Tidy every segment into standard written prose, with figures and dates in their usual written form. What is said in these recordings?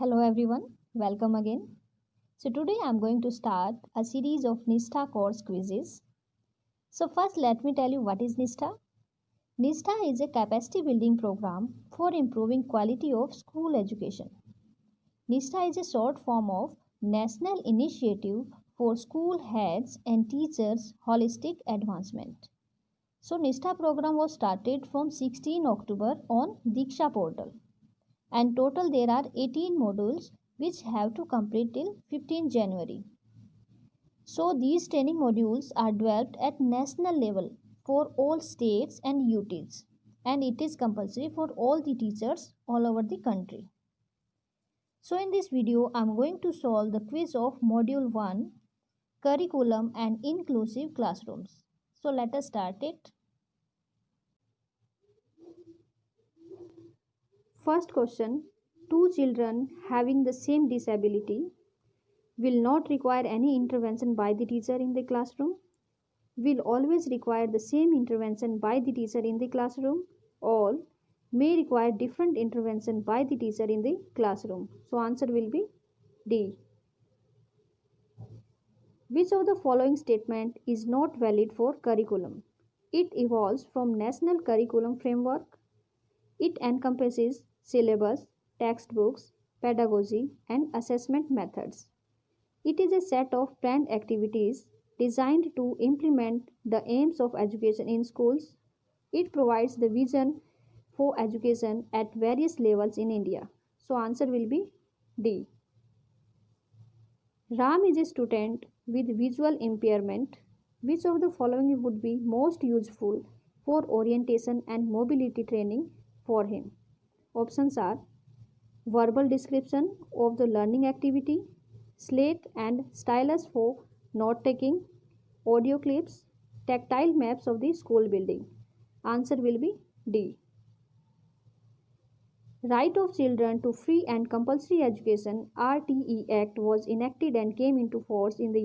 Hello everyone, welcome again. So today I'm going to start a series of NISTA course quizzes. So first let me tell you what is NISTA. NISTA is a capacity building program for improving quality of school education. NISTA is a short form of National Initiative for School Heads and Teachers Holistic Advancement. So NISTA program was started from 16 October on Diksha portal, and total there are 18 modules which have to complete till 15 January. So these training modules are developed at national level for all states and UTs, and it is compulsory for all the teachers all over the country. So in this video I am going to solve the quiz of module 1, curriculum and inclusive classrooms. So let us start it. First question: two children having the same disability will not require any intervention by the teacher in the classroom, will always require the same intervention by the teacher in the classroom, all may require different intervention by the teacher in the classroom. So answer will be D. Which of the following statement is not valid for curriculum? It evolves from national curriculum framework. It encompasses syllabus, textbooks, pedagogy and assessment methods. It is a set of planned activities designed to implement the aims of education in schools. It provides the vision for education at various levels in India. So answer will be D. Ram is a student with visual impairment. Which of the following would be most useful for orientation and mobility training for him? Options are verbal description of the learning activity, slate and stylus for note taking, audio clips, tactile maps of the school building. Answer will be D. Right of Children to Free and Compulsory Education RTE Act was enacted in the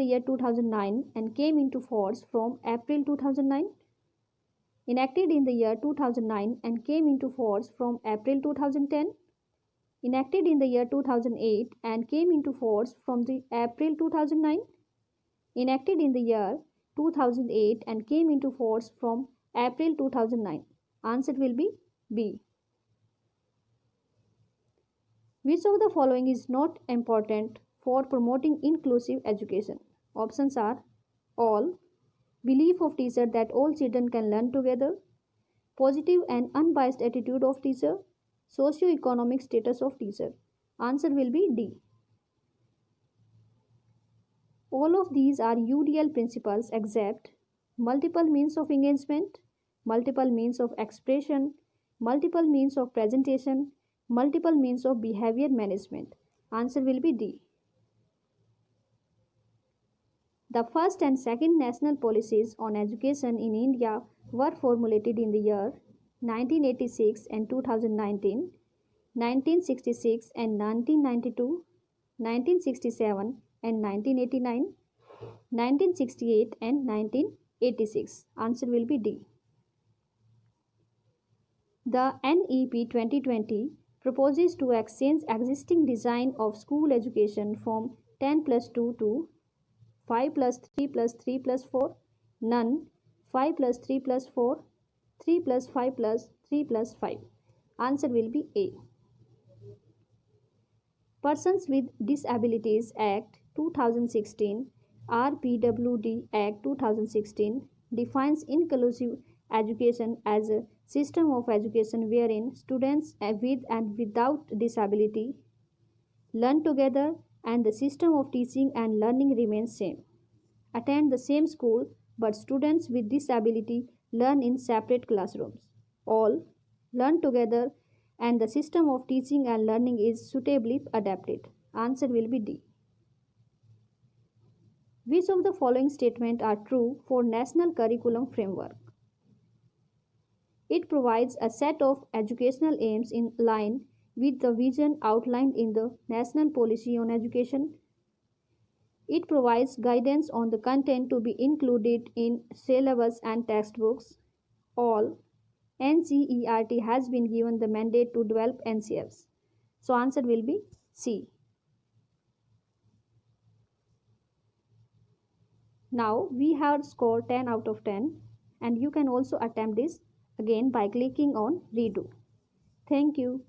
year 2009 and came into force from April 2009. Enacted in the year 2009 and came into force from April 2010. Enacted in the year 2008 and came into force from the April 2009. Enacted in the year 2008 and came into force from April 2009. Answer will be B. Which of the following is not important for promoting inclusive education? Options are all, belief of teacher that all children can learn together, positive and unbiased attitude of teacher, socio-economic status of teacher. Answer will be D. All of these are UDL principles except multiple means of engagement, multiple means of expression, multiple means of presentation, multiple means of behavior management. Answer will be D. The first and second national policies on education in India were formulated in the year 1986 and 2019, 1966 and 1992, 1967 and 1989, 1968 and 1986. Answer will be D. The NEP 2020 proposes to exchange existing design of school education from 10 plus 2 to 5 plus 3 plus 3 plus 4, none, 5 plus 3 plus 4, 3 plus 5 plus 3 plus 5. Answer will be A. Persons with Disabilities Act 2016, RPWD Act 2016 defines inclusive education as a system of education wherein students with and without disability learn together and the system of teaching and learning remains same. Attend the same school but students with disability learn in separate classrooms. All learn together and the system of teaching and learning is suitably adapted. Answer will be D. Which of the following statements are true for National Curriculum Framework? It provides a set of educational aims in line with the vision outlined in the National Policy on Education. It provides guidance on the content to be included in syllabus and textbooks. All NCERT has been given the mandate to develop NCFs. So answer will be C. Now we have scored 10 out of 10 and you can also attempt this again by clicking on redo. Thank you.